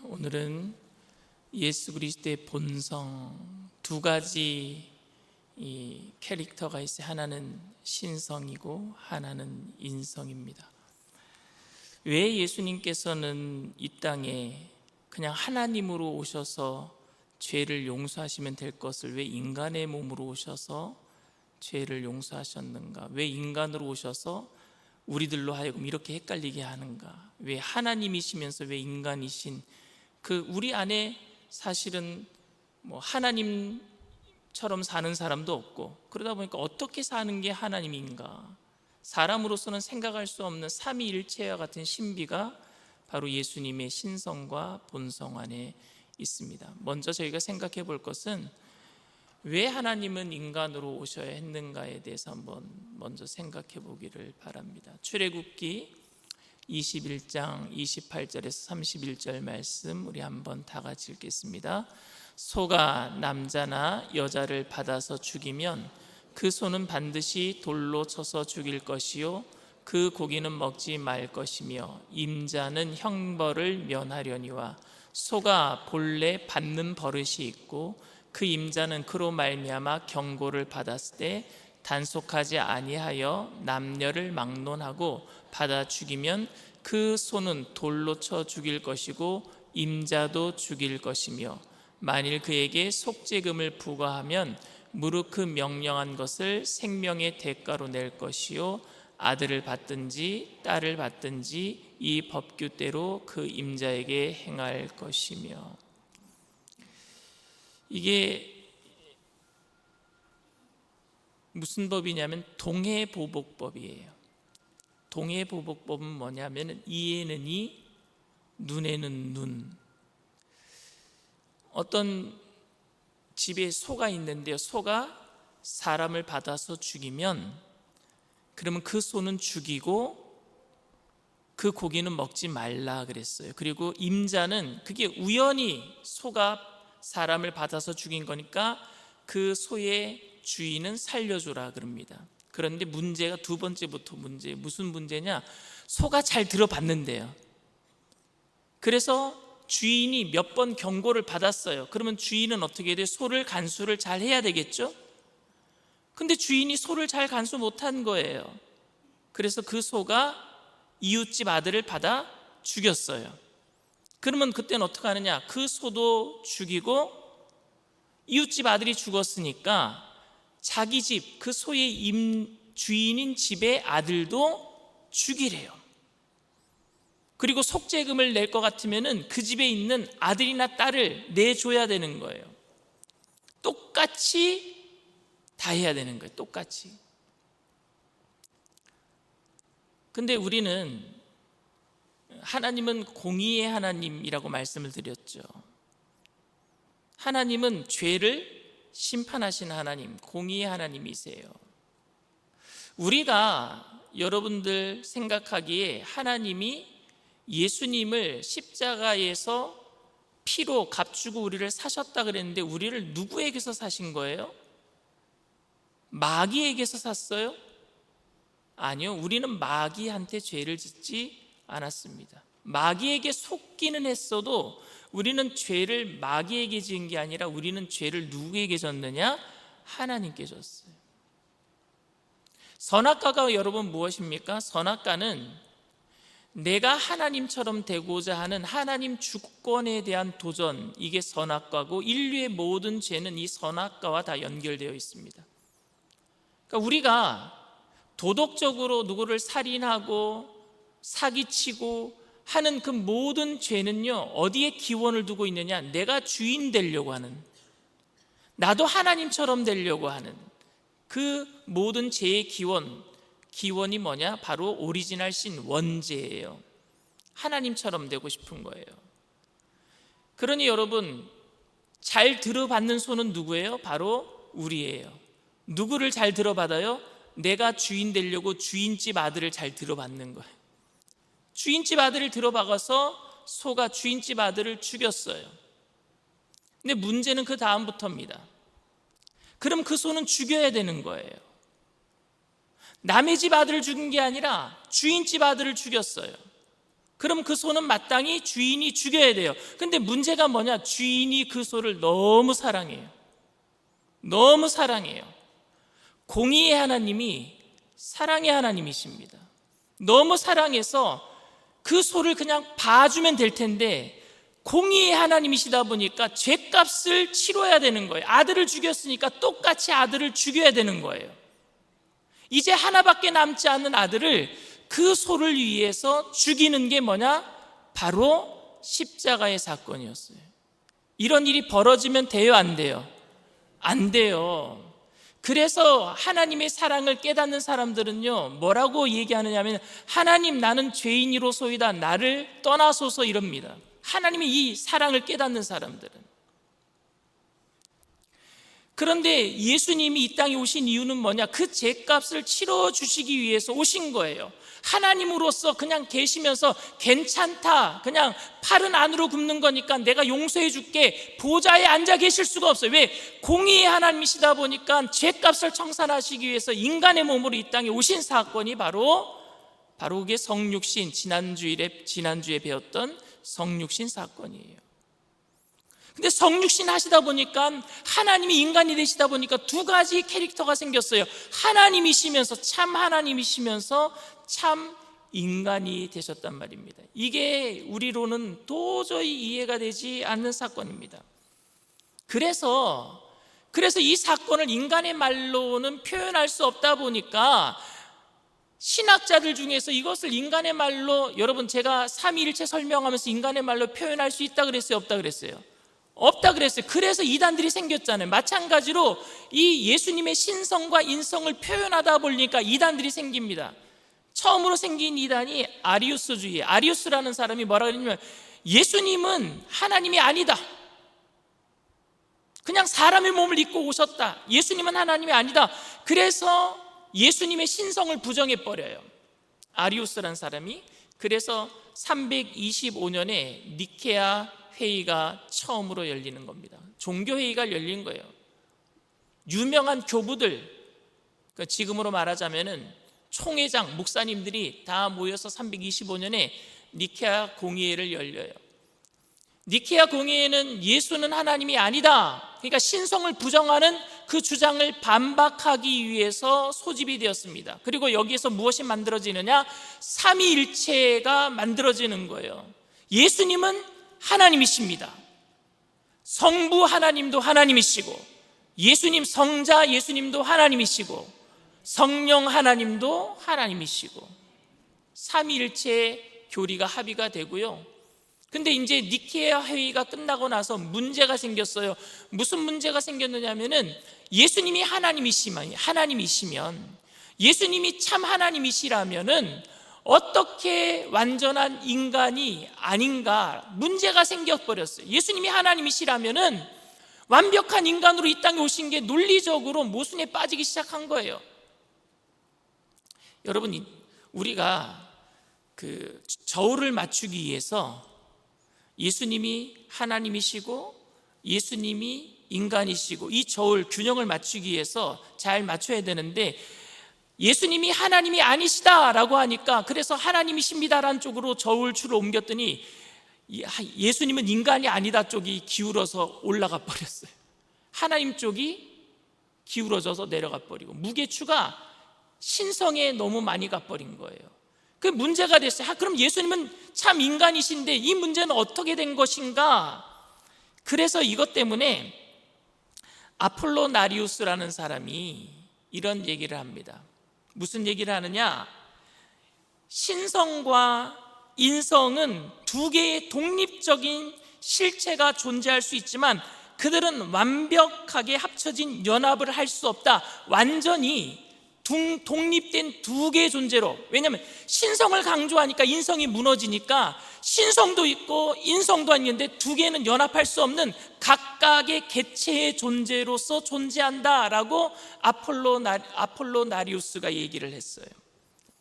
오늘은 예수 그리스도의 본성 두 가지 이 캐릭터가 있어요. 하나는 신성이고 하나는 인성입니다. 왜 예수님께서는 이 땅에 그냥 하나님으로 오셔서 죄를 용서하시면 될 것을 왜 인간의 몸으로 오셔서 죄를 용서하셨는가? 왜 인간으로 오셔서 우리들로 하여금 이렇게 헷갈리게 하는가? 왜 하나님이시면서 왜 인간이신 우리 안에 사실은 하나님처럼 사는 사람도 없고, 그러다 보니까 어떻게 사는 게 하나님인가? 사람으로서는 생각할 수 없는 삼위일체와 같은 신비가 바로 예수님의 신성과 본성 안에 있습니다. 먼저 저희가 생각해 볼 것은 왜 하나님은 인간으로 오셔야 했는가에 대해서 먼저 생각해 보기를 바랍니다. 출애굽기 21장 28절에서 31절 말씀 우리 한번 다 같이 읽겠습니다. 소가 남자나 여자를 받아서 죽이면 그 소는 반드시 돌로 쳐서 죽일 것이요 그 고기는 먹지 말 것이며 임자는 형벌을 면하려니와 소가 본래 받는 버릇이 있고 그 임자는 그로 말미암아 경고를 받았을 때 단속하지 아니하여 남녀를 막론하고 받아 죽이면 그 소는 돌로 쳐 죽일 것이고 임자도 죽일 것이며 만일 그에게 속죄금을 부과하면 무릇 그 명령한 것을 생명의 대가로 낼 것이요 아들을 받든지 딸을 받든지 이 법규대로 그 임자에게 행할 것이며. 이게 무슨 법이냐면 동해보복법이에요. 동해보복법은 뭐냐면 이에는 이, 눈에는 눈. 어떤 집에 소가 있는데요, 소가 사람을 받아서 죽이면 그러면 그 소는 죽이고 그 고기는 먹지 말라 그랬어요. 그리고 임자는 그게 우연히 소가 사람을 받아서 죽인 거니까 그 소의 주인은 살려주라 그럽니다. 그런데 문제가 두 번째부터 문제예요. 무슨 문제냐? 소가 잘 들어봤는데요. 그래서 주인이 몇 번 경고를 받았어요. 그러면 주인은 어떻게 해야 돼요? 소를 간수를 잘 해야 되겠죠? 근데 주인이 소를 잘 간수 못한 거예요. 그래서 그 소가 이웃집 아들을 받아 죽였어요. 그러면 그때는 어떻게 하느냐? 그 소도 죽이고 이웃집 아들이 죽었으니까 자기 집, 그 소의 주인인 집의 아들도 죽이래요. 그리고 속죄금을 낼 것 같으면 그 집에 있는 아들이나 딸을 내줘야 되는 거예요. 똑같이 다 해야 되는 거예요. 똑같이. 근데 우리는 하나님은 공의의 하나님이라고 말씀을 드렸죠. 하나님은 죄를 심판하신 하나님, 공의의 하나님이세요. 우리가 여러분들 생각하기에 하나님이 예수님을 십자가에서 피로 값주고 우리를 사셨다 그랬는데 우리를 누구에게서 사신 거예요? 마귀에게서 샀어요? 아니요, 우리는 마귀한테 죄를 짓지 않았습니다. 마귀에게 속기는 했어도 우리는 죄를 마귀에게 지은 게 아니라 우리는 죄를 누구에게 졌느냐? 하나님께 졌어요. 선악과가 여러분 무엇입니까? 선악과는 내가 하나님처럼 되고자 하는 하나님 주권에 대한 도전, 이게 선악과고 인류의 모든 죄는 이 선악과와 다 연결되어 있습니다. 그러니까 우리가 도덕적으로 누구를 살인하고 사기치고 하는 그 모든 죄는요, 어디에 기원을 두고 있느냐? 내가 주인 되려고 하는, 나도 하나님처럼 되려고 하는 그 모든 죄의 기원이 뭐냐? 바로 오리지널 신, 원죄예요. 하나님처럼 되고 싶은 거예요. 그러니 여러분, 잘 들어받는 소는 누구예요? 바로 우리예요. 누구를 잘 들어받아요? 내가 주인 되려고 주인집 아들을 잘 들어받는 거예요. 주인집 아들을 들어박아서 소가 주인집 아들을 죽였어요. 근데 문제는 그 다음부터입니다. 그럼 그 소는 죽여야 되는 거예요. 남의 집 아들을 죽인 게 아니라 주인집 아들을 죽였어요. 그럼 그 소는 마땅히 주인이 죽여야 돼요. 근데 문제가 뭐냐? 주인이 그 소를 너무 사랑해요. 너무 사랑해요. 공의의 하나님이 사랑의 하나님이십니다. 너무 사랑해서 그 소를 그냥 봐주면 될 텐데 공의의 하나님이시다 보니까 죗값을 치러야 되는 거예요. 아들을 죽였으니까 똑같이 아들을 죽여야 되는 거예요. 이제 하나밖에 남지 않은 아들을 그 소를 위해서 죽이는 게 뭐냐? 바로 십자가의 사건이었어요. 이런 일이 벌어지면 돼요, 안 돼요? 안 돼요. 그래서 하나님의 사랑을 깨닫는 사람들은요, 뭐라고 얘기하느냐면 하나님, 나는 죄인이로소이다, 나를 떠나소서, 이럽니다. 하나님의 이 사랑을 깨닫는 사람들은. 그런데 예수님이 이 땅에 오신 이유는 뭐냐? 그 죄값을 치러주시기 위해서 오신 거예요. 하나님으로서 그냥 계시면서 괜찮다, 그냥 팔은 안으로 굽는 거니까 내가 용서해 줄게, 보좌에 앉아 계실 수가 없어요. 왜? 공의의 하나님이시다 보니까 죄값을 청산하시기 위해서 인간의 몸으로 이 땅에 오신 사건이 바로 그게 성육신, 지난주에 배웠던 성육신 사건이에요. 근데 성육신 하시다 보니까 하나님이 인간이 되시다 보니까 두 가지 캐릭터가 생겼어요. 하나님이시면서, 참 하나님이시면서 참 인간이 되셨단 말입니다. 이게 우리로는 도저히 이해가 되지 않는 사건입니다. 그래서 이 사건을 인간의 말로는 표현할 수 없다 보니까 신학자들 중에서 이것을 인간의 말로, 여러분 제가 삼위일체 설명하면서 인간의 말로 표현할 수 있다 그랬어요, 없다 그랬어요? 없다 그랬어요. 그래서 이단들이 생겼잖아요. 마찬가지로 이 예수님의 신성과 인성을 표현하다 보니까 이단들이 생깁니다. 처음으로 생긴 이단이 아리우스주의예요. 아리우스라는 사람이 뭐라 그러냐면 예수님은 하나님이 아니다, 그냥 사람의 몸을 입고 오셨다, 예수님은 하나님이 아니다. 그래서 예수님의 신성을 부정해버려요, 아리우스라는 사람이. 그래서 325년에 니케아 회의가 처음으로 열리는 겁니다. 종교회의가 열린 거예요. 유명한 교부들, 지금으로 말하자면은 총회장, 목사님들이 다 모여서 325년에 니케아 공의회를 열려요. 니케아 공의회는 예수는 하나님이 아니다, 그러니까 신성을 부정하는 그 주장을 반박하기 위해서 소집이 되었습니다. 그리고 여기에서 무엇이 만들어지느냐? 삼위일체가 만들어지는 거예요. 예수님은 하나님이십니다. 성부 하나님도 하나님이시고, 예수님 성자 예수님도 하나님이시고, 성령 하나님도 하나님이시고, 삼위일체의 교리가 합의가 되고요. 근데 이제 니케아 회의가 끝나고 나서 문제가 생겼어요. 무슨 문제가 생겼느냐면은 예수님이 하나님이시면, 예수님이 참 하나님이시라면은 어떻게 완전한 인간이 아닌가 문제가 생겨버렸어요. 예수님이 하나님이시라면은 완벽한 인간으로 이 땅에 오신 게 논리적으로 모순에 빠지기 시작한 거예요. 여러분, 우리가 그 저울을 맞추기 위해서 예수님이 하나님이시고 예수님이 인간이시고 이 저울 균형을 맞추기 위해서 잘 맞춰야 되는데, 예수님이 하나님이 아니시다라고 하니까 그래서 하나님이십니다라는 쪽으로 저울줄을 옮겼더니 예수님은 인간이 아니다 쪽이 기울어서 올라가 버렸어요. 하나님 쪽이 기울어져서 내려가 버리고 무게추가 신성에 너무 많이 가버린 거예요. 그 문제가 됐어요. 그럼 예수님은 참 인간이신데 이 문제는 어떻게 된 것인가? 그래서 이것 때문에 아폴로나리우스라는 사람이 이런 얘기를 합니다. 무슨 얘기를 하느냐? 신성과 인성은 두 개의 독립적인 실체가 존재할 수 있지만 그들은 완벽하게 합쳐진 연합을 할 수 없다. 완전히 독립된 두 개의 존재로. 왜냐하면 신성을 강조하니까 인성이 무너지니까 신성도 있고 인성도 있는데 두 개는 연합할 수 없는 각각의 개체의 존재로서 존재한다라고 아폴로나리우스가 얘기를 했어요.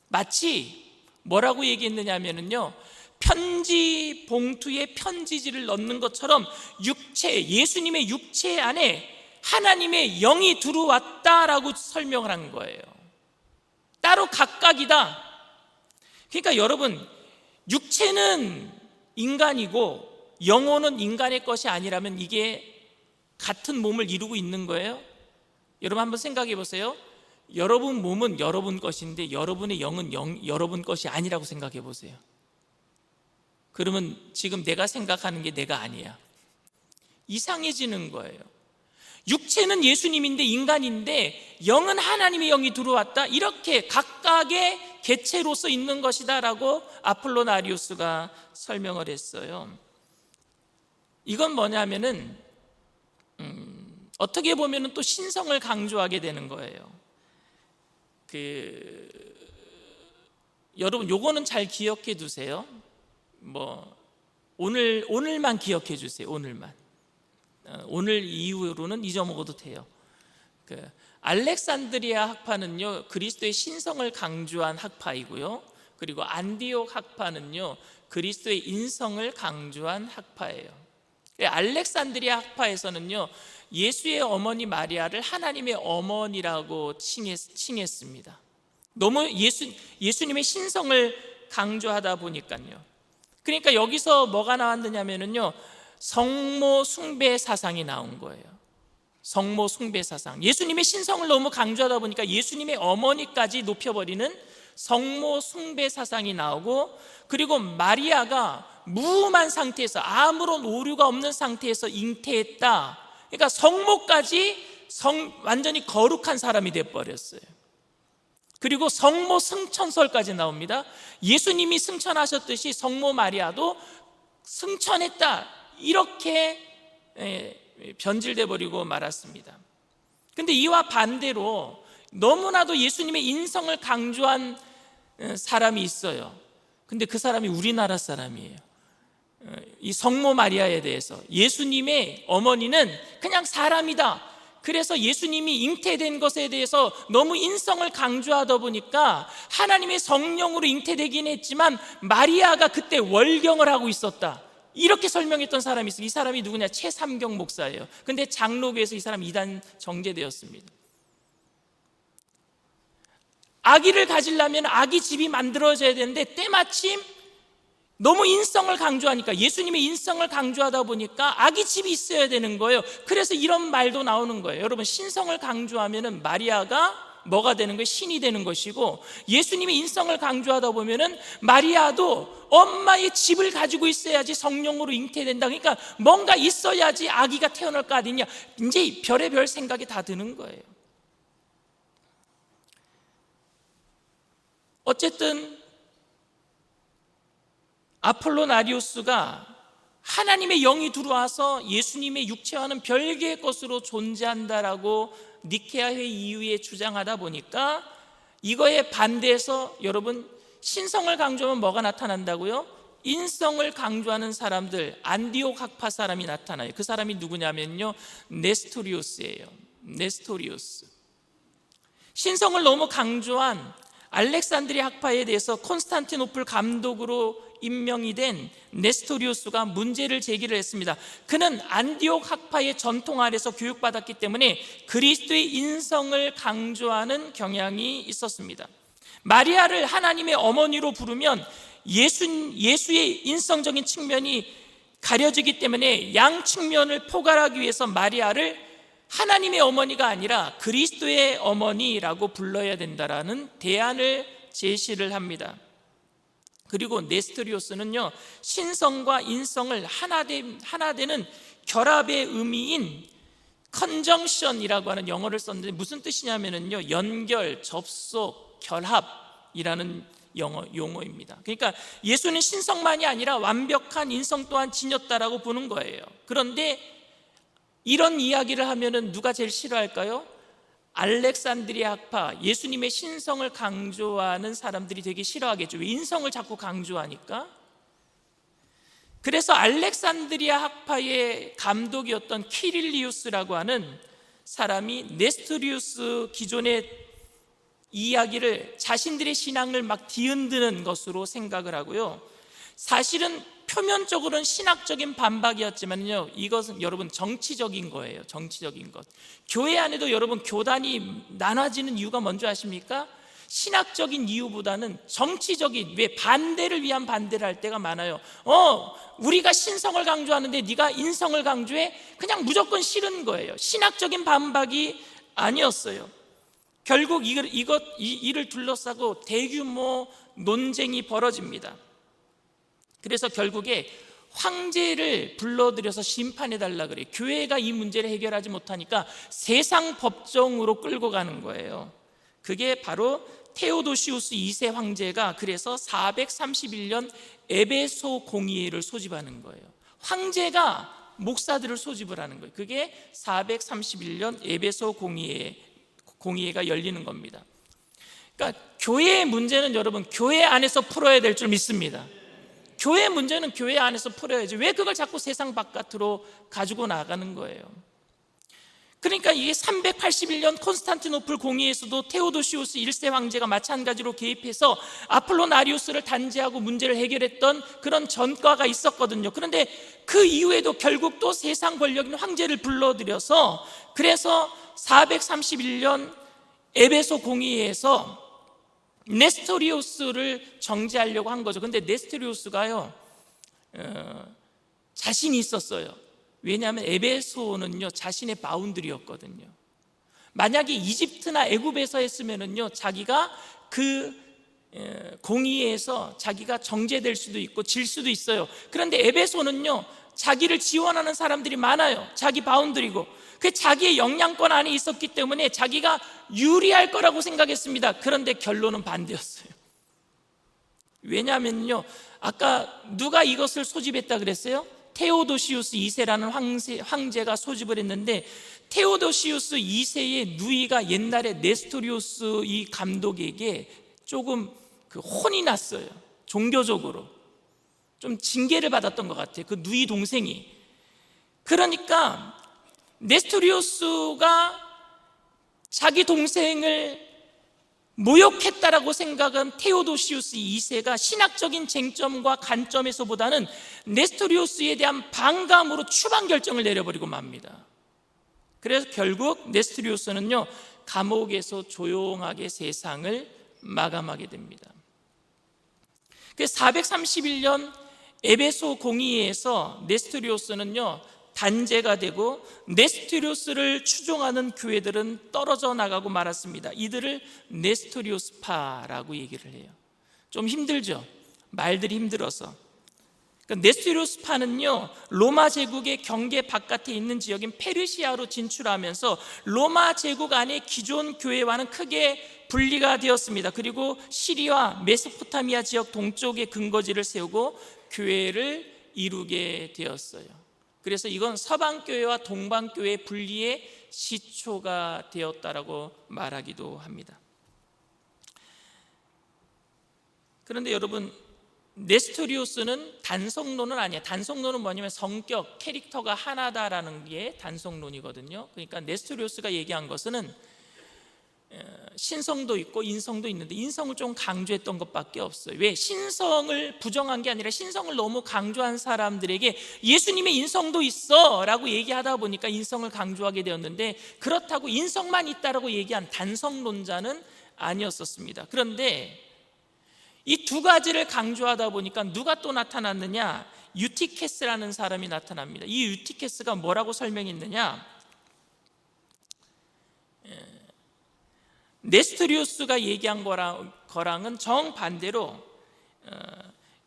마치 뭐라고 얘기했느냐면요, 편지 봉투에 편지지를 넣는 것처럼 예수님의 육체 안에 하나님의 영이 들어왔다라고 설명을 한 거예요. 따로 각각이다. 그러니까 여러분, 육체는 인간이고 영혼은 인간의 것이 아니라면 이게 같은 몸을 이루고 있는 거예요? 여러분 한번 생각해 보세요. 여러분 몸은 여러분 것인데 여러분의 영은 여러분 것이 아니라고 생각해 보세요. 그러면 지금 내가 생각하는 게 내가 아니야. 이상해지는 거예요. 육체는 예수님인데 인간인데 영은 하나님의 영이 들어왔다, 이렇게 각각의 개체로서 있는 것이다 라고 아폴로나리우스가 설명을 했어요. 이건 뭐냐면은 어떻게 보면 또 신성을 강조하게 되는 거예요. 여러분 요거는 잘 기억해 두세요. 오늘만 기억해 주세요. 오늘 이후로는 잊어먹어도 돼요. 알렉산드리아 학파는요 그리스도의 신성을 강조한 학파이고요, 그리고 안디옥 학파는요 그리스도의 인성을 강조한 학파예요. 알렉산드리아 학파에서는요 예수의 어머니 마리아를 하나님의 어머니라고 칭했습니다. 너무 예수님의 신성을 강조하다 보니까요. 그러니까 여기서 뭐가 나왔느냐면요 성모 숭배 사상이 나온 거예요. 성모 숭배 사상. 예수님의 신성을 너무 강조하다 보니까 예수님의 어머니까지 높여버리는 성모 숭배 사상이 나오고, 그리고 마리아가 무음한 상태에서 아무런 오류가 없는 상태에서 잉태했다. 그러니까 성모까지 완전히 거룩한 사람이 돼버렸어요. 그리고 성모 승천설까지 나옵니다. 예수님이 승천하셨듯이 성모 마리아도 승천했다, 이렇게 변질돼 버리고 말았습니다. 근데 이와 반대로 너무나도 예수님의 인성을 강조한 사람이 있어요. 근데 그 사람이 우리나라 사람이에요. 이 성모 마리아에 대해서 예수님의 어머니는 그냥 사람이다, 그래서 예수님이 잉태된 것에 대해서 너무 인성을 강조하다 보니까 하나님의 성령으로 잉태되긴 했지만 마리아가 그때 월경을 하고 있었다, 이렇게 설명했던 사람이 있어요. 이 사람이 누구냐? 최삼경 목사예요. 근데 장로교에서 이 사람 이단 정제되었습니다. 아기를 가지려면 아기 집이 만들어져야 되는데 때마침 너무 인성을 강조하니까, 예수님의 인성을 강조하다 보니까 아기 집이 있어야 되는 거예요. 그래서 이런 말도 나오는 거예요. 여러분, 신성을 강조하면은 마리아가 뭐가 되는 거예요? 신이 되는 것이고, 예수님의 인성을 강조하다 보면은 마리아도 엄마의 집을 가지고 있어야지 성령으로 잉태된다. 그러니까 뭔가 있어야지 아기가 태어날 거 아니냐. 이제 별의별 생각이 다 드는 거예요. 어쨌든 아폴로나리우스가 하나님의 영이 들어와서 예수님의 육체와는 별개의 것으로 존재한다라고 니케아 회의 이후에 주장하다 보니까 이거에 반대해서 여러분 신성을 강조하면 뭐가 나타난다고요? 인성을 강조하는 사람들, 안디옥 학파 사람이 나타나요. 그 사람이 누구냐면요 네스토리우스예요. 네스토리우스. 신성을 너무 강조한 알렉산드리아 학파에 대해서 콘스탄티노플 감독으로 임명이 된 네스토리우스가 문제를 제기를 했습니다. 그는 안디옥 학파의 전통 아래서 교육받았기 때문에 그리스도의 인성을 강조하는 경향이 있었습니다. 마리아를 하나님의 어머니로 부르면 예수의 인성적인 측면이 가려지기 때문에 양 측면을 포괄하기 위해서 마리아를 하나님의 어머니가 아니라 그리스도의 어머니라고 불러야 된다라는 대안을 제시를 합니다. 그리고 네스토리우스는요 신성과 인성을 하나 되는 결합의 의미인 컨정션이라고 하는 영어를 썼는데 무슨 뜻이냐면요 연결, 접속, 결합이라는 용어입니다. 그러니까 예수는 신성만이 아니라 완벽한 인성 또한 지녔다라고 보는 거예요. 그런데 이런 이야기를 하면은 누가 제일 싫어할까요? 알렉산드리아 학파, 예수님의 신성을 강조하는 사람들이 되게 싫어하겠죠. 왜? 인성을 자꾸 강조하니까. 그래서 알렉산드리아 학파의 감독이었던 키릴리우스라고 하는 사람이 네스토리우스 기존의 이야기를 자신들의 신앙을 막 뒤흔드는 것으로 생각을 하고요, 사실은 표면적으로는 신학적인 반박이었지만요 이것은 여러분 정치적인 거예요. 정치적인 것. 교회 안에도 여러분 교단이 나눠지는 이유가 뭔지 아십니까? 신학적인 이유보다는 정치적인, 왜 반대를 위한 반대를 할 때가 많아요. 우리가 신성을 강조하는데 네가 인성을 강조해? 그냥 무조건 싫은 거예요. 신학적인 반박이 아니었어요. 결국 이를 둘러싸고 대규모 논쟁이 벌어집니다. 그래서 결국에 황제를 불러들여서 심판해달라 그래요. 교회가 이 문제를 해결하지 못하니까 세상 법정으로 끌고 가는 거예요. 그게 바로 테오도시우스 2세 황제가 그래서 431년 에베소 공의회를 소집하는 거예요. 황제가 목사들을 소집을 하는 거예요. 그게 431년 에베소 공의회가 열리는 겁니다. 그러니까 교회의 문제는 여러분 교회 안에서 풀어야 될 줄 믿습니다. 교회 문제는 교회 안에서 풀어야지 왜 그걸 자꾸 세상 바깥으로 가지고 나가는 거예요. 그러니까 이게 381년 콘스탄티노플 공의에서도 테오도시우스 1세 황제가 마찬가지로 개입해서 아폴로나리우스를 단죄하고 문제를 해결했던 그런 전과가 있었거든요. 그런데 그 이후에도 결국 또 세상 권력 있는 황제를 불러들여서 그래서 431년 에베소 공의회에서 네스토리우스를 정죄하려고 한 거죠. 근데 네스토리우스가요 자신이 있었어요. 왜냐하면 에베소는요 자신의 바운드리였거든요. 만약에 이집트나 애굽에서 했으면은요 자기가 그 공의회에서 자기가 정죄될 수도 있고 질 수도 있어요. 그런데 에베소는요 자기를 지원하는 사람들이 많아요. 자기 바운드리고 그 자기의 영향권 안에 있었기 때문에 자기가 유리할 거라고 생각했습니다. 그런데 결론은 반대였어요. 왜냐하면요 아까 누가 이것을 소집했다 그랬어요? 테오도시우스 2세라는 황제가 소집을 했는데 테오도시우스 2세의 누이가 옛날에 네스토리우스 이 감독에게 조금 혼이 났어요. 종교적으로 좀 징계를 받았던 것 같아요. 그 누이 동생이. 그러니까 네스토리우스가 자기 동생을 모욕했다라고 생각한 테오도시우스 2세가 신학적인 쟁점과 관점에서보다는 네스토리우스에 대한 반감으로 추방 결정을 내려버리고 맙니다. 그래서 결국 네스토리우스는요 감옥에서 조용하게 세상을 마감하게 됩니다. 그래서 431년 에베소 공의회에서 네스토리우스는요 단죄가 되고 네스토리우스를 추종하는 교회들은 떨어져 나가고 말았습니다. 이들을 네스토리우스파라고 얘기를 해요. 좀 힘들죠? 말들이 힘들어서. 그러니까 네스토리우스파는요 로마 제국의 경계 바깥에 있는 지역인 페르시아로 진출하면서 로마 제국 안에 기존 교회와는 크게 분리가 되었습니다. 그리고 시리아, 메소포타미아 지역 동쪽에 근거지를 세우고 교회를 이루게 되었어요. 그래서 이건 서방교회와 동방교회 분리의 시초가 되었다라고 말하기도 합니다. 그런데 여러분 네스토리우스는 단성론은 아니에요. 단성론은 뭐냐면 성격, 캐릭터가 하나다라는 게 단성론이거든요. 그러니까 네스토리우스가 얘기한 것은 신성도 있고 인성도 있는데 인성을 좀 강조했던 것밖에 없어요. 왜? 신성을 부정한 게 아니라 신성을 너무 강조한 사람들에게 예수님의 인성도 있어 라고 얘기하다 보니까 인성을 강조하게 되었는데 그렇다고 인성만 있다라고 얘기한 단성론자는 아니었었습니다. 그런데 이 두 가지를 강조하다 보니까 누가 또 나타났느냐? 유티케스라는 사람이 나타납니다. 이 유티케스가 뭐라고 설명했느냐? 네스토리우스가 얘기한 거랑은 정반대로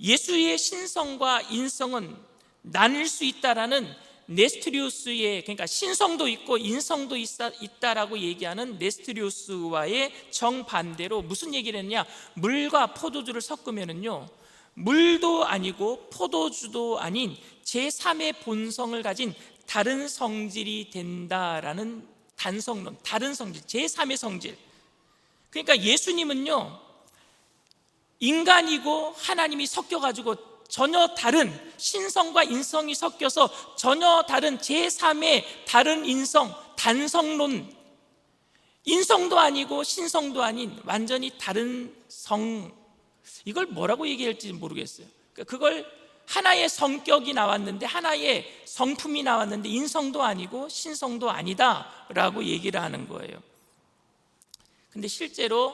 예수의 신성과 인성은 나뉠 수 있다라는 네스토리우스의, 그러니까 신성도 있고 인성도 있다라고 얘기하는 네스토리우스와의 정반대로 무슨 얘기를 했냐? 물과 포도주를 섞으면은요 물도 아니고 포도주도 아닌 제3의 본성을 가진 다른 성질이 된다라는 단성론, 다른 성질, 제3의 성질. 그러니까 예수님은요 인간이고 하나님이 섞여가지고 전혀 다른 신성과 인성이 섞여서 전혀 다른 제3의 다른 인성, 단성론, 인성도 아니고 신성도 아닌 완전히 다른 성, 이걸 뭐라고 얘기할지 모르겠어요. 그걸 하나의 성격이 나왔는데 하나의 성품이 나왔는데 인성도 아니고 신성도 아니다라고 얘기를 하는 거예요. 근데 실제로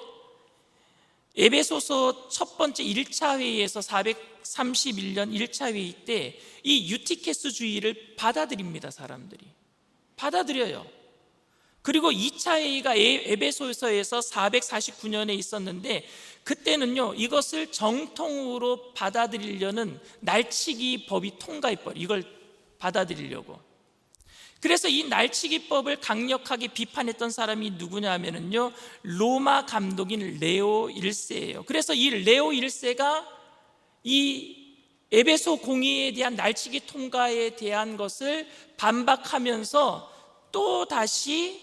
에베소서 첫 번째 1차 회의에서 431년 1차 회의 때 이 유티케스주의를 받아들입니다. 사람들이 받아들여요. 그리고 2차 회의가 에베소서에서 449년에 있었는데, 그때는요 이것을 정통으로 받아들이려는 날치기 법이 통과해버려. 이걸 받아들이려고. 그래서 이 날치기법을 강력하게 비판했던 사람이 누구냐 하면요 로마 감독인 레오 1세예요. 그래서 이 레오 1세가 이 에베소 공의에 대한 날치기 통과에 대한 것을 반박하면서 또 다시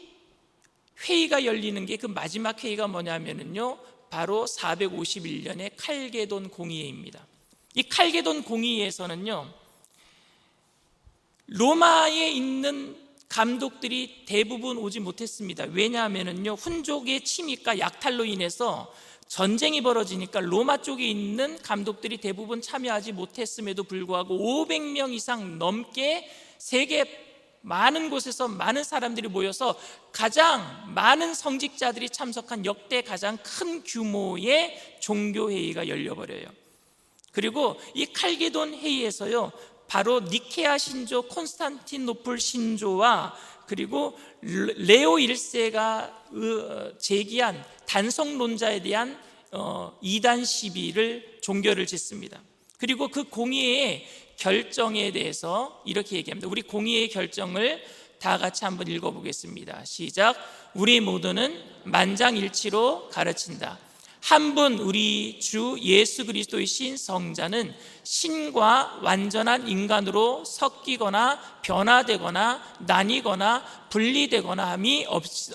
회의가 열리는 게, 그 마지막 회의가 뭐냐면요 바로 451년의 칼게돈 공의회입니다. 이 칼게돈 공의회에서는요 로마에 있는 감독들이 대부분 오지 못했습니다. 왜냐하면요 훈족의 침입과 약탈로 인해서 전쟁이 벌어지니까 로마 쪽에 있는 감독들이 대부분 참여하지 못했음에도 불구하고 500명 이상 넘게 세계 많은 곳에서 많은 사람들이 모여서 가장 많은 성직자들이 참석한 역대 가장 큰 규모의 종교회의가 열려버려요. 그리고 이 칼게돈 회의에서요 바로 니케아 신조, 콘스탄티노플 신조와 그리고 레오 1세가 제기한 단성론자에 대한 이단 시비를 종결을 짓습니다. 그리고 그 공의회의 결정에 대해서 이렇게 얘기합니다. 우리 공의회의 결정을 다 같이 한번 읽어보겠습니다. 시작. 우리 모두는 만장일치로 가르친다. 한 분 우리 주 예수 그리스도의 신 성자는 신과 완전한 인간으로 섞이거나 변화되거나 나뉘거나 분리되거나 함이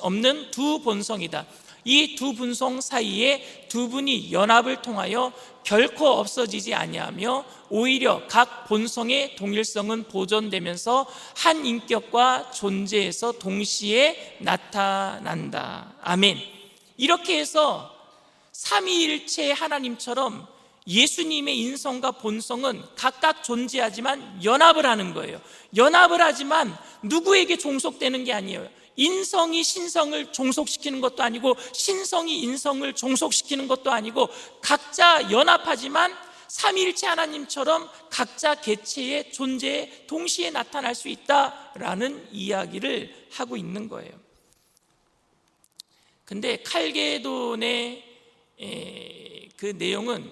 없는 두 본성이다. 이 두 본성 사이에 두 분이 연합을 통하여 결코 없어지지 아니하며 오히려 각 본성의 동일성은 보존되면서 한 인격과 존재에서 동시에 나타난다. 아멘. 이렇게 해서 삼위일체 하나님처럼 예수님의 인성과 본성은 각각 존재하지만 연합을 하는 거예요. 연합을 하지만 누구에게 종속되는 게 아니에요. 인성이 신성을 종속시키는 것도 아니고 신성이 인성을 종속시키는 것도 아니고 각자 연합하지만 삼위일체 하나님처럼 각자 개체의 존재에 동시에 나타날 수 있다라는 이야기를 하고 있는 거예요. 근데 칼게돈의 그 내용은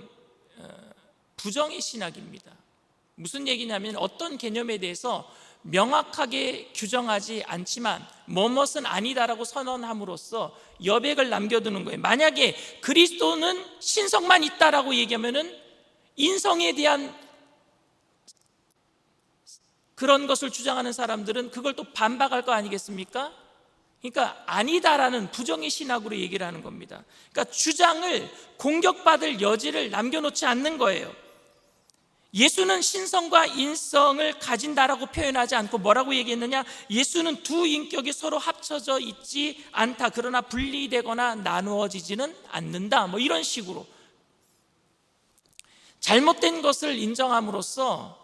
부정의 신학입니다. 무슨 얘기냐면 어떤 개념에 대해서 명확하게 규정하지 않지만 뭐뭇은 아니다라고 선언함으로써 여백을 남겨두는 거예요. 만약에 그리스도는 신성만 있다라고 얘기하면은 인성에 대한 그런 것을 주장하는 사람들은 그걸 또 반박할 거 아니겠습니까? 그러니까 아니다라는 부정의 신학으로 얘기를 하는 겁니다. 그러니까 주장을 공격받을 여지를 남겨놓지 않는 거예요. 예수는 신성과 인성을 가진다라고 표현하지 않고 뭐라고 얘기했느냐? 예수는 두 인격이 서로 합쳐져 있지 않다. 그러나 분리되거나 나누어지지는 않는다. 뭐 이런 식으로 잘못된 것을 인정함으로써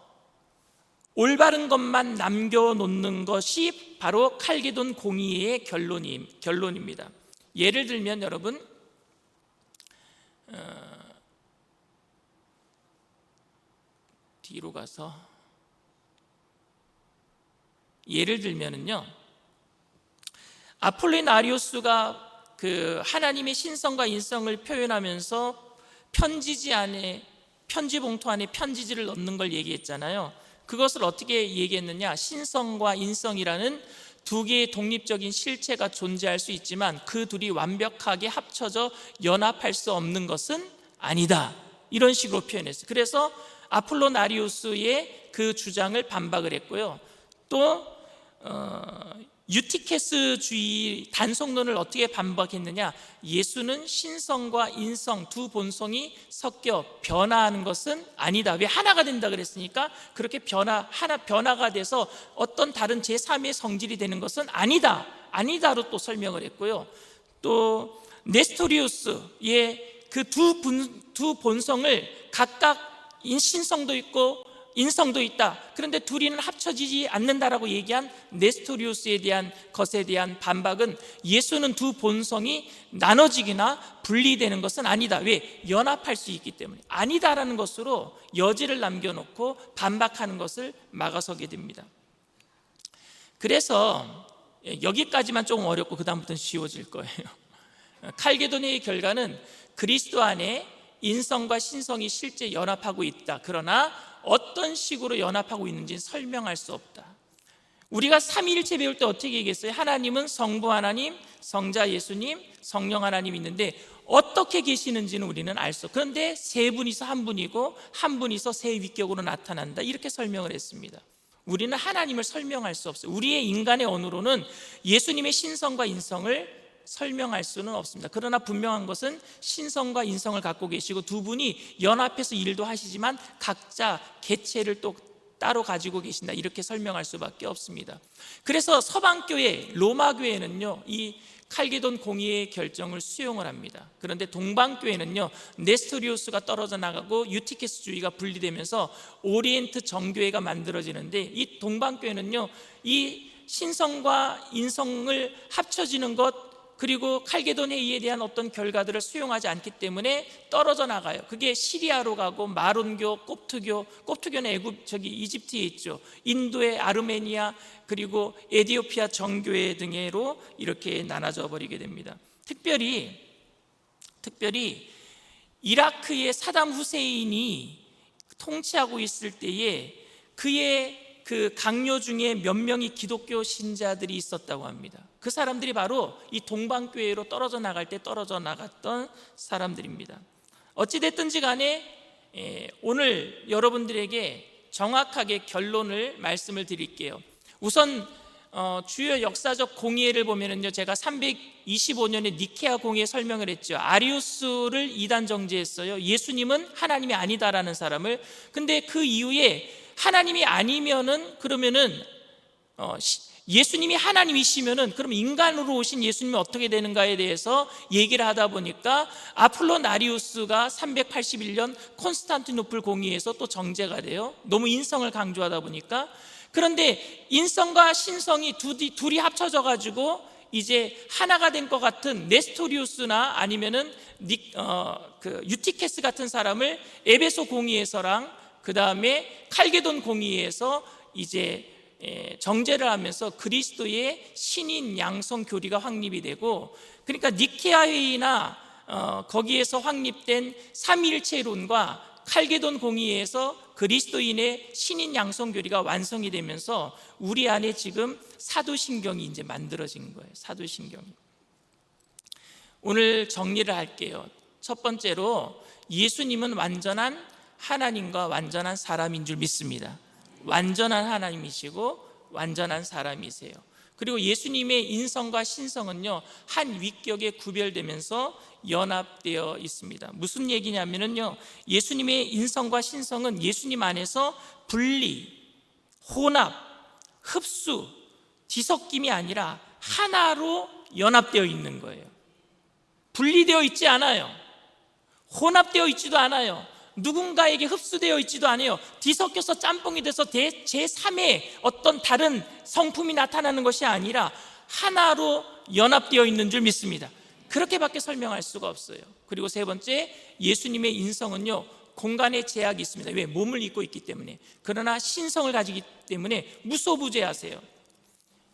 올바른 것만 남겨놓는 것이 바로 칼게돈 공의회의 결론입니다. 예를 들면 여러분 뒤로 가서 예를 들면은요 아폴리나리오스가 그 하나님의 신성과 인성을 표현하면서 편지 봉투 안에 편지지를 넣는 걸 얘기했잖아요. 그것을 어떻게 얘기했느냐? 신성과 인성이라는 두 개의 독립적인 실체가 존재할 수 있지만 그 둘이 완벽하게 합쳐져 연합할 수 없는 것은 아니다. 이런 식으로 표현했어요. 그래서 아폴로나리우스의 그 주장을 반박을 했고요. 또 유티케스주의 단성론을 어떻게 반박했느냐? 예수는 신성과 인성 두 본성이 섞여 변화하는 것은 아니다. 왜 하나가 된다 그랬으니까 그렇게 변화가 돼서 어떤 다른 제3의 성질이 되는 것은 아니다로 또 설명을 했고요. 또 네스토리우스의 그 두 본성을 각각 신성도 있고 인성도 있다. 그런데 둘이는 합쳐지지 않는다라고 얘기한 네스토리우스에 대한 것에 대한 반박은 예수는 두 본성이 나눠지거나 분리되는 것은 아니다. 왜? 연합할 수 있기 때문에. 아니다라는 것으로 여지를 남겨놓고 반박하는 것을 막아서게 됩니다. 그래서 여기까지만 조금 어렵고 그 다음부터는 쉬워질 거예요. 칼게도니의 결과는 그리스도 안에 인성과 신성이 실제 연합하고 있다. 그러나 어떤 식으로 연합하고 있는지는 설명할 수 없다. 우리가 삼위일체 배울 때 어떻게 얘기했어요? 하나님은 성부 하나님, 성자 예수님, 성령 하나님 있는데 어떻게 계시는지는 우리는 알 수 없고, 그런데 세 분이서 한 분이고 한 분이서 세 위격으로 나타난다, 이렇게 설명을 했습니다. 우리는 하나님을 설명할 수 없어요. 우리의 인간의 언어로는 예수님의 신성과 인성을 설명할 수는 없습니다. 그러나 분명한 것은 신성과 인성을 갖고 계시고 두 분이 연합해서 일도 하시지만 각자 개체를 또 따로 가지고 계신다, 이렇게 설명할 수밖에 없습니다. 그래서 서방교회, 로마교회는요 이 칼게돈 공의의 결정을 수용을 합니다. 그런데 동방교회는요 네스토리우스가 떨어져 나가고 유티케스주의가 분리되면서 오리엔트 정교회가 만들어지는데, 이 동방교회는요 이 신성과 인성을 합쳐지는 것, 그리고 칼게돈 회의에 대한 어떤 결과들을 수용하지 않기 때문에 떨어져 나가요. 그게 시리아로 가고 마론교, kop트교는 이집트에 있죠. 인도의 아르메니아, 그리고 에디오피아 정교회 등으로 이렇게 나눠져 버리게 됩니다. 특별히 이라크의 사담 후세인이 통치하고 있을 때에 그의 그 강요 중에 몇 명이 기독교 신자들이 있었다고 합니다. 그 사람들이 바로 이 동방교회로 떨어져 나갈 때 떨어져 나갔던 사람들입니다. 어찌됐든지 간에 오늘 여러분들에게 정확하게 결론을 말씀을 드릴게요. 우선 주요 역사적 공의회를 보면은요, 제가 325년에 니케아 공의회 설명을 했죠. 아리우스를 이단 정죄했어요. 예수님은 하나님이 아니다라는 사람을. 근데 그 이후에 하나님이 아니면은, 그러면은 예수님이 하나님이시면은 그럼 인간으로 오신 예수님이 어떻게 되는가에 대해서 얘기를 하다 보니까 아폴로나리우스가 381년 콘스탄티노플 공의회에서 또 정죄가 돼요. 너무 인성을 강조하다 보니까. 그런데 인성과 신성이 둘이 합쳐져 가지고 이제 하나가 된 것 같은 네스토리우스나 아니면은 유티케스 같은 사람을 에베소 공의회에서랑 그 다음에 칼게돈 공의회에서 이제 정죄를 하면서 그리스도의 신인 양성 교리가 확립이 되고, 그러니까 니케아 회의나 거기에서 확립된 삼위일체론과 칼게돈 공의회에서 그리스도인의 신인 양성 교리가 완성이 되면서 우리 안에 지금 사도신경이 이제 만들어진 거예요. 사도신경이. 오늘 정리를 할게요. 첫 번째로, 예수님은 완전한 하나님과 완전한 사람인 줄 믿습니다. 완전한 하나님이시고 완전한 사람이세요. 그리고 예수님의 인성과 신성은요 한 위격에 구별되면서 연합되어 있습니다. 무슨 얘기냐면요, 예수님의 인성과 신성은 예수님 안에서 분리, 혼합, 흡수, 뒤섞임이 아니라 하나로 연합되어 있는 거예요. 분리되어 있지 않아요. 혼합되어 있지도 않아요. 누군가에게 흡수되어 있지도 않아요. 뒤섞여서 짬뽕이 돼서 제3의 어떤 다른 성품이 나타나는 것이 아니라 하나로 연합되어 있는 줄 믿습니다. 그렇게밖에 설명할 수가 없어요. 그리고 세 번째, 예수님의 인성은요 공간에 제약이 있습니다. 왜? 몸을 입고 있기 때문에. 그러나 신성을 가지기 때문에 무소부재하세요.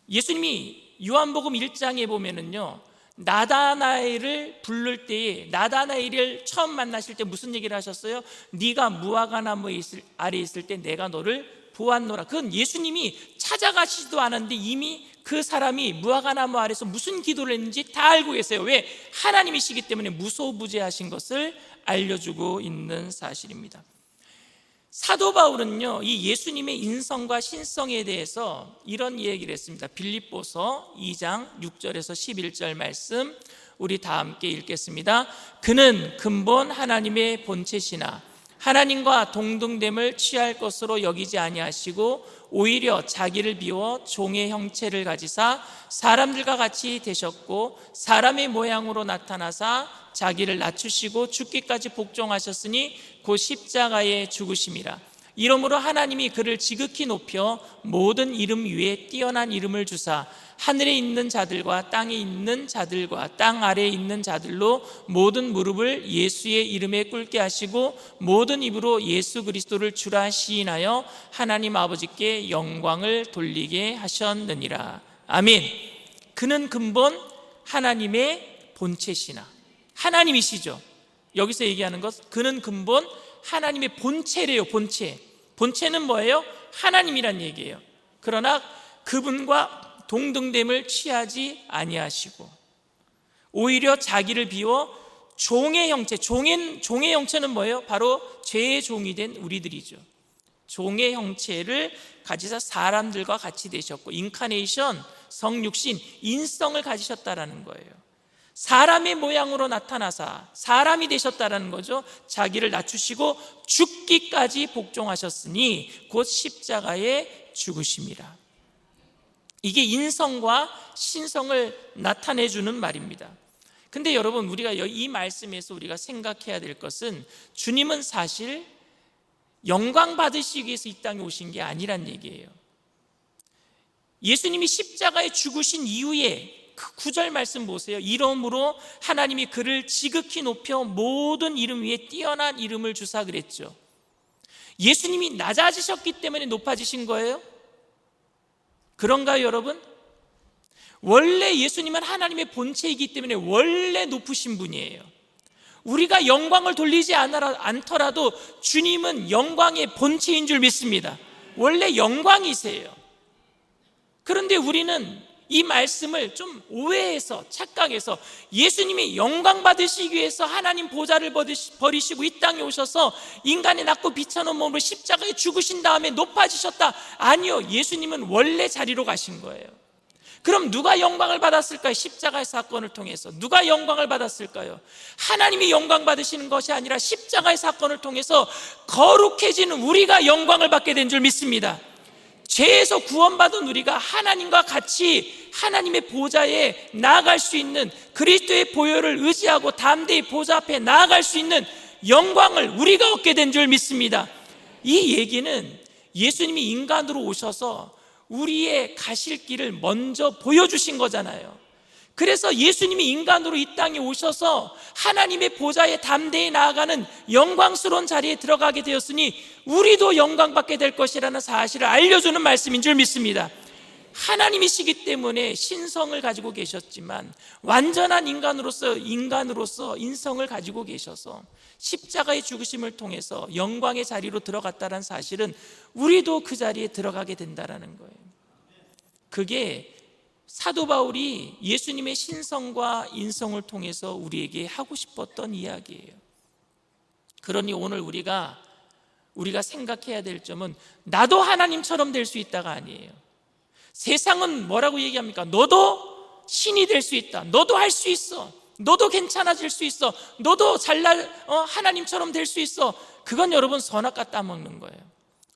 예수님이 요한복음 1장에 보면은요 나다나엘을 부를 때에, 나다나엘을 처음 만나실 때 무슨 얘기를 하셨어요? 네가 무화과나무 아래 있을 때 내가 너를 보았노라. 그건 예수님이 찾아가시지도 않았는데 이미 그 사람이 무화과나무 아래서 무슨 기도를 했는지 다 알고 계세요. 왜? 하나님이시기 때문에 무소부재하신 것을 알려주고 있는 사실입니다. 사도 바울은요 이 예수님의 인성과 신성에 대해서 이런 얘기를 했습니다. 빌립보서 2장 6절에서 11절 말씀 우리 다 함께 읽겠습니다. 그는 근본 하나님의 본체시나 하나님과 동등됨을 취할 것으로 여기지 아니하시고 오히려 자기를 비워 종의 형체를 가지사 사람들과 같이 되셨고 사람의 모양으로 나타나사 자기를 낮추시고 죽기까지 복종하셨으니 곧 십자가에 죽으심이라. 이러므로 하나님이 그를 지극히 높여 모든 이름 위에 뛰어난 이름을 주사 하늘에 있는 자들과 땅에 있는 자들과 땅 아래에 있는 자들로 모든 무릎을 예수의 이름에 꿇게 하시고 모든 입으로 예수 그리스도를 주라 시인하여 하나님 아버지께 영광을 돌리게 하셨느니라. 아멘. 그는 근본 하나님의 본체시나, 하나님이시죠. 여기서 얘기하는 것, 그는 근본 하나님의 본체래요. 본체는 뭐예요? 하나님이란 얘기예요. 그러나 그분과 동등됨을 취하지 아니하시고 오히려 자기를 비워 종의 형체, 종의 형체는 뭐예요? 바로 죄의 종이 된 우리들이죠. 종의 형체를 가지사 사람들과 같이 되셨고, 인카네이션, 성육신, 인성을 가지셨다라는 거예요. 사람의 모양으로 나타나사 사람이 되셨다라는 거죠. 자기를 낮추시고 죽기까지 복종하셨으니 곧 십자가에 죽으심이라. 이게 인성과 신성을 나타내주는 말입니다. 근데 여러분, 우리가 이 말씀에서 우리가 생각해야 될 것은 주님은 사실 영광 받으시기 위해서 이 땅에 오신 게 아니란 얘기예요. 예수님이 십자가에 죽으신 이후에 그 9절 말씀 보세요. 이러므로 하나님이 그를 지극히 높여 모든 이름 위에 뛰어난 이름을 주사 그랬죠. 예수님이 낮아지셨기 때문에 높아지신 거예요? 그런가요, 여러분? 원래 예수님은 하나님의 본체이기 때문에 원래 높으신 분이에요. 우리가 영광을 돌리지 않더라도 주님은 영광의 본체인 줄 믿습니다. 원래 영광이세요. 그런데 우리는 이 말씀을 좀 오해해서, 착각해서 예수님이 영광 받으시기 위해서 하나님 보좌를 버리시고 이 땅에 오셔서 인간의 낮고 비천한 몸으로 십자가에 죽으신 다음에 높아지셨다. 아니요, 예수님은 원래 자리로 가신 거예요. 그럼 누가 영광을 받았을까요? 십자가의 사건을 통해서 누가 영광을 받았을까요? 하나님이 영광 받으시는 것이 아니라 십자가의 사건을 통해서 거룩해지는 우리가 영광을 받게 된 줄 믿습니다. 죄에서 구원받은 우리가 하나님과 같이 하나님의 보좌에 나아갈 수 있는, 그리스도의 보혈을 의지하고 담대히 보좌 앞에 나아갈 수 있는 영광을 우리가 얻게 된 줄 믿습니다. 이 얘기는 예수님이 인간으로 오셔서 우리의 가실 길을 먼저 보여주신 거잖아요. 그래서 예수님이 인간으로 이 땅에 오셔서 하나님의 보좌에 담대히 나아가는 영광스러운 자리에 들어가게 되었으니 우리도 영광받게 될 것이라는 사실을 알려주는 말씀인 줄 믿습니다. 하나님이시기 때문에 신성을 가지고 계셨지만 완전한 인간으로서 인성을 가지고 계셔서 십자가의 죽으심을 통해서 영광의 자리로 들어갔다는 사실은 우리도 그 자리에 들어가게 된다는 거예요. 그게 사도 바울이 예수님의 신성과 인성을 통해서 우리에게 하고 싶었던 이야기예요. 그러니 오늘 우리가 생각해야 될 점은 나도 하나님처럼 될 수 있다가 아니에요. 세상은 뭐라고 얘기합니까? 너도 신이 될 수 있다. 너도 할 수 있어. 너도 괜찮아질 수 있어. 너도 하나님처럼 될 수 있어. 그건 여러분 선악과 따먹는 거예요.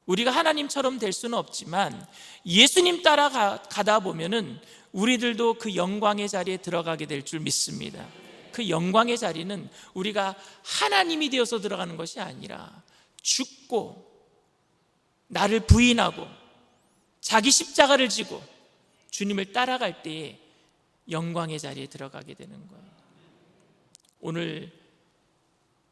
우리가 하나님처럼 될 수는 없지만 예수님 따라가다 보면은 우리들도 그 영광의 자리에 들어가게 될 줄 믿습니다. 그 영광의 자리는 우리가 하나님이 되어서 들어가는 것이 아니라 죽고 나를 부인하고 자기 십자가를 지고 주님을 따라갈 때에 영광의 자리에 들어가게 되는 거예요. 오늘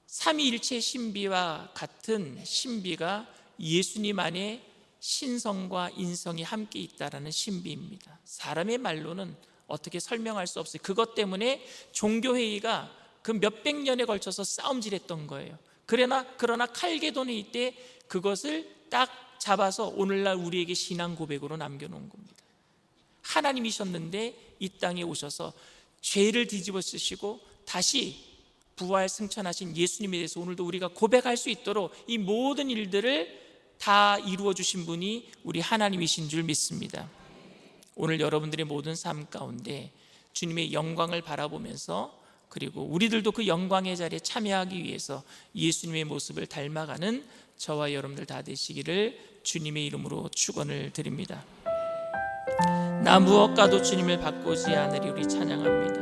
삼위일체 신비와 같은 신비가 예수님 안에 신성과 인성이 함께 있다라는 신비입니다. 사람의 말로는 어떻게 설명할 수 없어요. 그것 때문에 종교회의가 그 몇백 년에 걸쳐서 싸움질했던 거예요. 그러나 칼게돈 회의 때 그것을 딱 잡아서 오늘날 우리에게 신앙 고백으로 남겨놓은 겁니다. 하나님이셨는데 이 땅에 오셔서 죄를 뒤집어 쓰시고 다시 부활 승천하신 예수님에 대해서 오늘도 우리가 고백할 수 있도록 이 모든 일들을 다 이루어 주신 분이 우리 하나님이신 줄 믿습니다. 오늘 여러분들의 모든 삶 가운데 주님의 영광을 바라보면서, 그리고 우리들도 그 영광의 자리에 참여하기 위해서 예수님의 모습을 닮아가는 저와 여러분들 다 되시기를 주님의 이름으로 축원을 드립니다. 나 무엇과도 주님을 바꾸지 않으리. 우리 찬양합니다.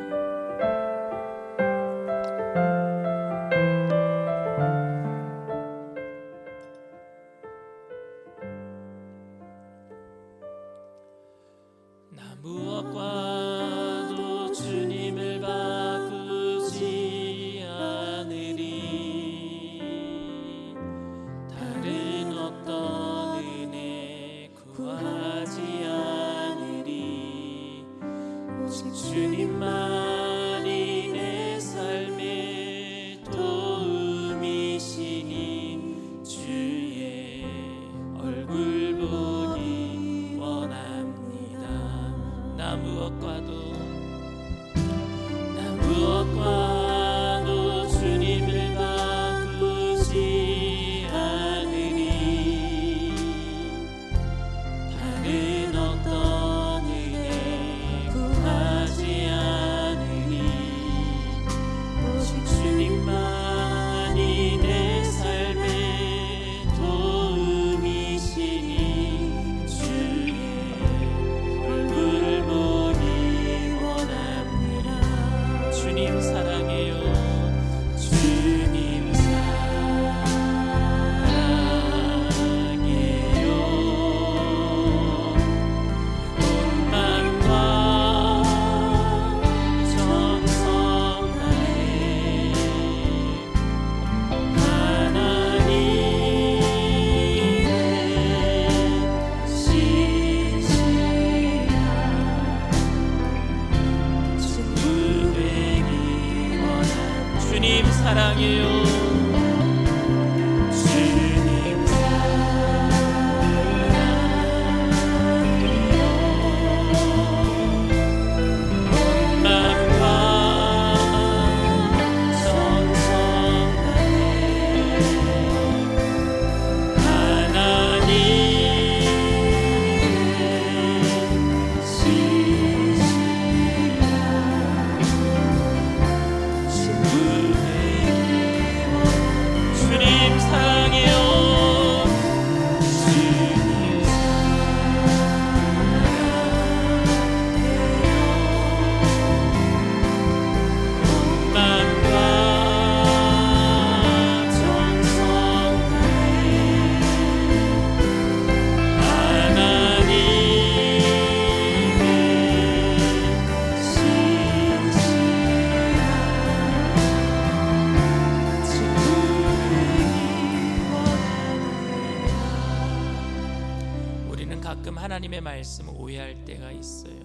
가끔 하나님의 말씀을 오해할 때가 있어요.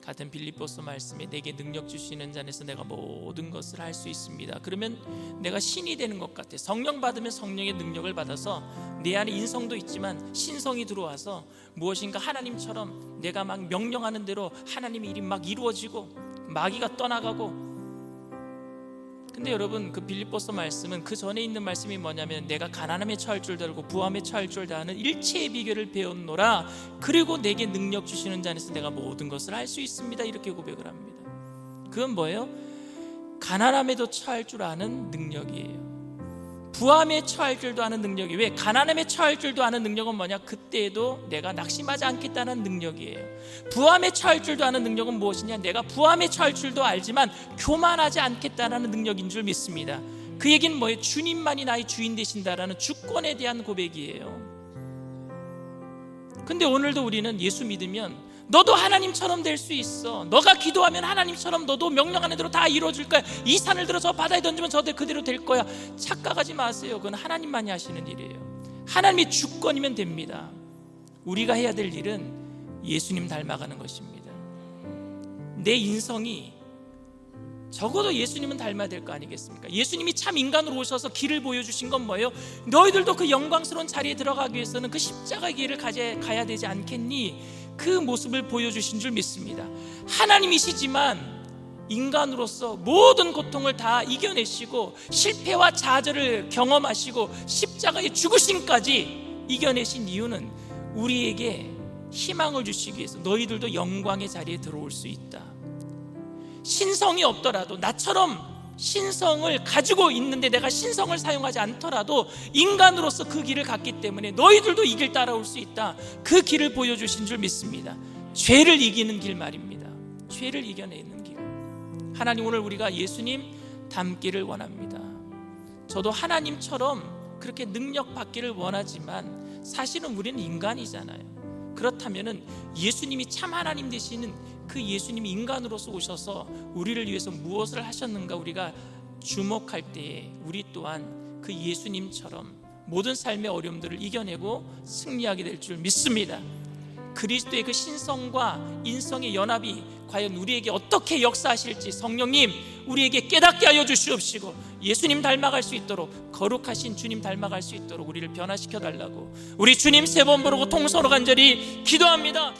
같은 빌립보서 말씀에 내게 능력 주시는 자 안에서 내가 모든 것을 할 수 있습니다. 그러면 내가 신이 되는 것 같아. 성령 받으면 성령의 능력을 받아서 내 안에 인성도 있지만 신성이 들어와서 무엇인가 하나님처럼 내가 막 명령하는 대로 하나님의 일이 막 이루어지고 마귀가 떠나가고. 근데 여러분, 그 빌립보서 말씀은 그 전에 있는 말씀이 뭐냐면 내가 가난함에 처할 줄도 알고 부함에 처할 줄도 아는 일체의 비결을 배웠노라. 그리고 내게 능력 주시는 자 안에서 내가 모든 것을 할 수 있습니다. 이렇게 고백을 합니다. 그건 뭐예요? 가난함에도 처할 줄 아는 능력이에요. 부함에 처할 줄도 아는 능력이. 왜? 가난함에 처할 줄도 아는 능력은 뭐냐? 그때에도 내가 낙심하지 않겠다는 능력이에요. 부함에 처할 줄도 아는 능력은 무엇이냐? 내가 부함에 처할 줄도 알지만 교만하지 않겠다는 능력인 줄 믿습니다. 그 얘기는 뭐예요? 주님만이 나의 주인 되신다라는 주권에 대한 고백이에요. 근데 오늘도 우리는 예수 믿으면 너도 하나님처럼 될 수 있어. 너가 기도하면 하나님처럼 너도 명령하는 대로 다 이루어질 거야. 이 산을 들어 저 바다에 던지면 저대 그대로 될 거야. 착각하지 마세요. 그건 하나님만이 하시는 일이에요. 하나님의 주권이면 됩니다. 우리가 해야 될 일은 예수님 닮아가는 것입니다. 내 인성이 적어도 예수님은 닮아야 될 거 아니겠습니까? 예수님이 참 인간으로 오셔서 길을 보여주신 건 뭐예요? 너희들도 그 영광스러운 자리에 들어가기 위해서는 그 십자가의 길을 가야 되지 않겠니? 그 모습을 보여주신 줄 믿습니다. 하나님이시지만 인간으로서 모든 고통을 다 이겨내시고 실패와 좌절을 경험하시고 십자가의 죽으심까지 이겨내신 이유는 우리에게 희망을 주시기 위해서 너희들도 영광의 자리에 들어올 수 있다. 신성이 없더라도 나처럼 신성을 가지고 있는데 내가 신성을 사용하지 않더라도 인간으로서 그 길을 갔기 때문에 너희들도 이 길 따라올 수 있다. 그 길을 보여주신 줄 믿습니다. 죄를 이기는 길 말입니다. 죄를 이겨내는 길. 하나님, 오늘 우리가 예수님 닮기를 원합니다. 저도 하나님처럼 그렇게 능력 받기를 원하지만 사실은 우리는 인간이잖아요. 그렇다면 예수님이 참 하나님 되시는 그 예수님이 인간으로서 오셔서 우리를 위해서 무엇을 하셨는가 우리가 주목할 때에 우리 또한 그 예수님처럼 모든 삶의 어려움들을 이겨내고 승리하게 될 줄 믿습니다. 그리스도의 그 신성과 인성의 연합이 과연 우리에게 어떻게 역사하실지 성령님 우리에게 깨닫게 하여 주시옵시고 예수님 닮아갈 수 있도록 거룩하신 주님 닮아갈 수 있도록 우리를 변화시켜 달라고 우리 주님 세 번 부르고 통성으로 간절히 기도합니다.